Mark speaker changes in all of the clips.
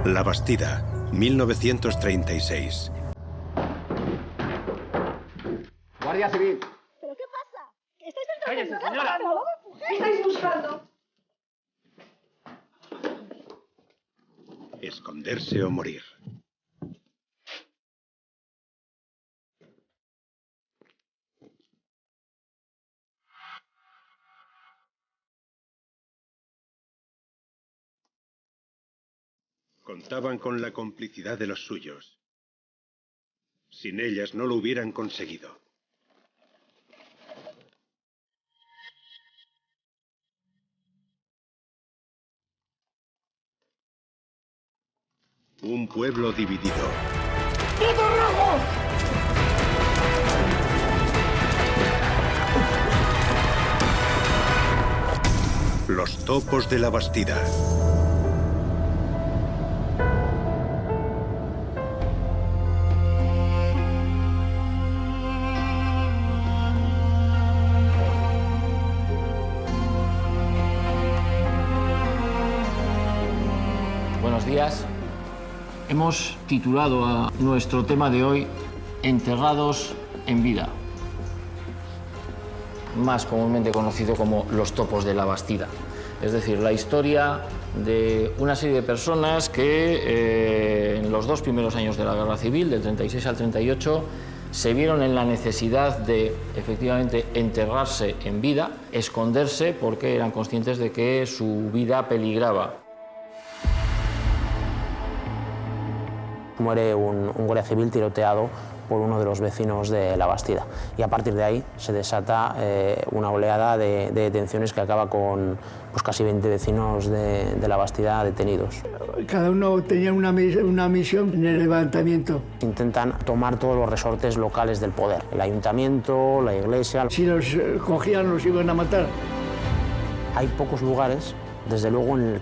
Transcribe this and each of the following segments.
Speaker 1: La Bastida, 1936.
Speaker 2: Guardia Civil.
Speaker 3: ¿Pero qué pasa? ¿Estáis entrando?
Speaker 2: ¡Cállese, señora!
Speaker 3: ¿Qué estáis buscando?
Speaker 1: Esconderse o morir. Contaban con la complicidad de los suyos. Sin ellas no lo hubieran conseguido. Un pueblo dividido.
Speaker 3: ¡Puto rojo!
Speaker 1: Los topos de la Bastida.
Speaker 4: Buenos días. Hemos titulado a nuestro tema de hoy Enterrados en vida, más comúnmente conocido como los topos de la Bastida. Es decir, la historia de una serie de personas que en los 2 primeros años de la Guerra Civil, del 36 al 38, se vieron en la necesidad de, efectivamente, enterrarse en vida, esconderse porque eran conscientes de que su vida peligraba.
Speaker 5: Muere un guardia civil tiroteado por uno de los vecinos de la Bastida. Y a partir de ahí se desata una oleada de detenciones que acaba con casi 20 vecinos de la Bastida detenidos.
Speaker 6: Cada uno tenía una misión en el levantamiento.
Speaker 5: Intentan tomar todos los resortes locales del poder, el ayuntamiento, la iglesia.
Speaker 6: Si los cogían, los iban a matar.
Speaker 5: Hay pocos lugares, desde luego, en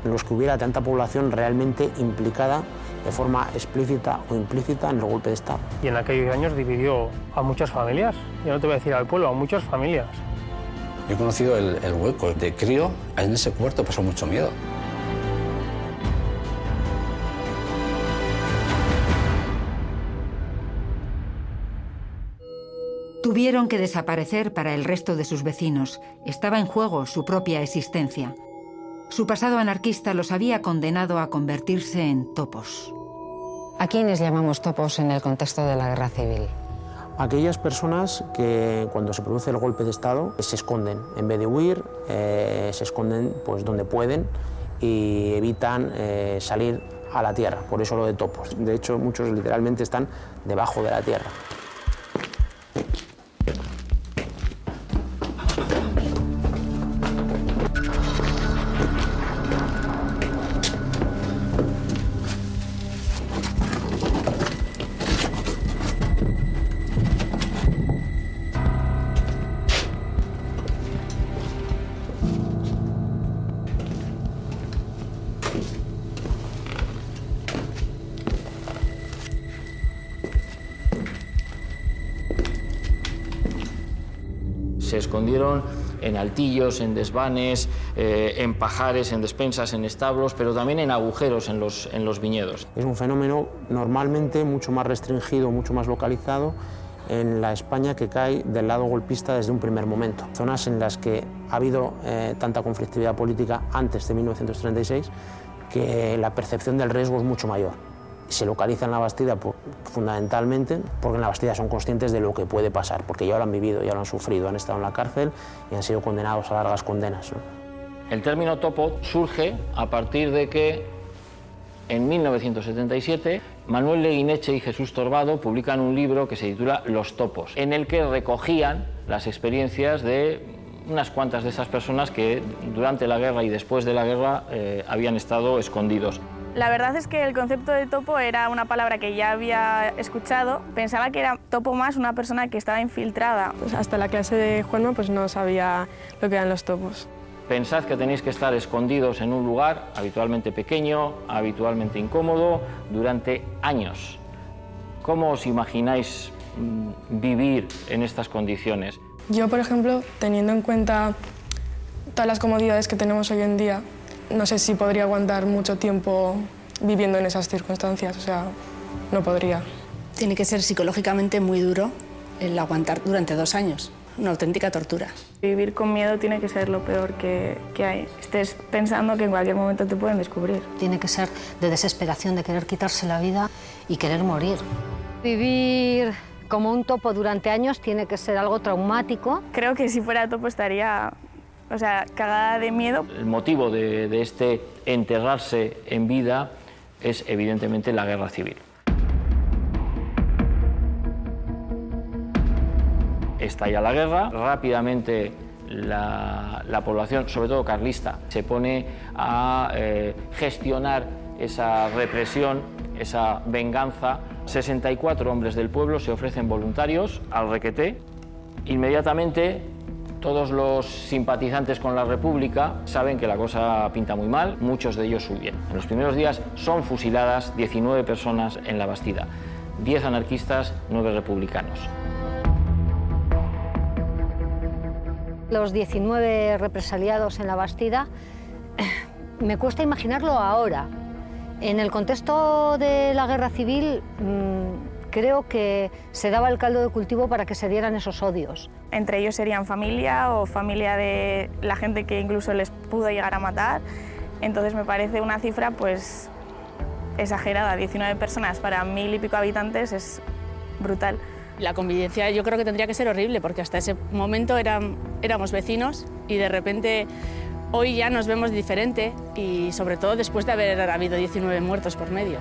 Speaker 5: los que hubiera tanta población realmente implicada de forma explícita o implícita en el golpe de Estado.
Speaker 7: Y en aquellos años dividió a muchas familias. Yo no te voy a decir al pueblo, a muchas familias.
Speaker 8: Yo he conocido el hueco. De crío, en ese cuarto pasó mucho miedo.
Speaker 9: Tuvieron que desaparecer para el resto de sus vecinos. Estaba en juego su propia existencia. Su pasado anarquista los había condenado a convertirse en topos.
Speaker 10: ¿A quiénes llamamos topos en el contexto de la Guerra Civil?
Speaker 5: Aquellas personas que cuando se produce el golpe de Estado se esconden. En vez de huir, se esconden pues, donde pueden y evitan salir a la tierra. Por eso lo de topos. De hecho, muchos literalmente están debajo de la tierra.
Speaker 4: Se escondieron en altillos, en desvanes, en pajares, en despensas, en establos, pero también en agujeros en los viñedos.
Speaker 5: Es un fenómeno normalmente mucho más restringido, mucho más localizado en la España que cae del lado golpista desde un primer momento. Zonas en las que ha habido tanta conflictividad política antes de 1936 que la percepción del riesgo es mucho mayor. Se localiza en la Bastida fundamentalmente porque en la Bastida son conscientes de lo que puede pasar, porque ya lo han vivido, ya lo han sufrido, han estado en la cárcel y han sido condenados a largas condenas, ¿no?
Speaker 4: El término topo surge a partir de que en 1977 Manuel Leguineche y Jesús Torbado publican un libro que se titula Los topos, en el que recogían las experiencias de unas cuantas de esas personas que durante la guerra y después de la guerra habían estado escondidos.
Speaker 11: La verdad es que el concepto de topo era una palabra que ya había escuchado. Pensaba que era topo más una persona que estaba infiltrada.
Speaker 12: Pues hasta la clase de Juanma pues no sabía lo que eran los topos.
Speaker 4: Pensad que tenéis que estar escondidos en un lugar habitualmente pequeño, habitualmente incómodo, durante años. ¿Cómo os imagináis vivir en estas condiciones?
Speaker 12: Yo, por ejemplo, teniendo en cuenta todas las comodidades que tenemos hoy en día, no sé si podría aguantar mucho tiempo viviendo en esas circunstancias, o sea, no podría.
Speaker 13: Tiene que ser psicológicamente muy duro el aguantar durante 2 años, una auténtica tortura.
Speaker 11: Vivir con miedo tiene que ser lo peor que hay. Estés pensando que en cualquier momento te pueden descubrir.
Speaker 14: Tiene que ser de desesperación, de querer quitarse la vida y querer morir.
Speaker 15: Vivir como un topo durante años tiene que ser algo traumático.
Speaker 11: Creo que si fuera topo estaría, cagada de miedo.
Speaker 4: El motivo de este enterrarse en vida es evidentemente la guerra civil. Estalla la guerra, rápidamente la población, sobre todo carlista, se pone a gestionar esa represión, esa venganza. 64 hombres del pueblo se ofrecen voluntarios al requeté. Inmediatamente todos los simpatizantes con la República saben que la cosa pinta muy mal, muchos de ellos huyen. En los primeros días son fusiladas 19 personas en la Bastida, 10 anarquistas, 9 republicanos.
Speaker 15: Los 19 represaliados en la Bastida, me cuesta imaginarlo ahora. En el contexto de la guerra civil, creo que se daba el caldo de cultivo para que se dieran esos odios.
Speaker 11: Entre ellos serían familia o familia de la gente que incluso les pudo llegar a matar. Entonces me parece una cifra pues exagerada. 19 personas para 1000 y pico habitantes es brutal.
Speaker 13: La convivencia yo creo que tendría que ser horrible, porque hasta ese momento éramos vecinos y de repente hoy ya nos vemos diferente, y sobre todo después de haber habido 19 muertos por medio.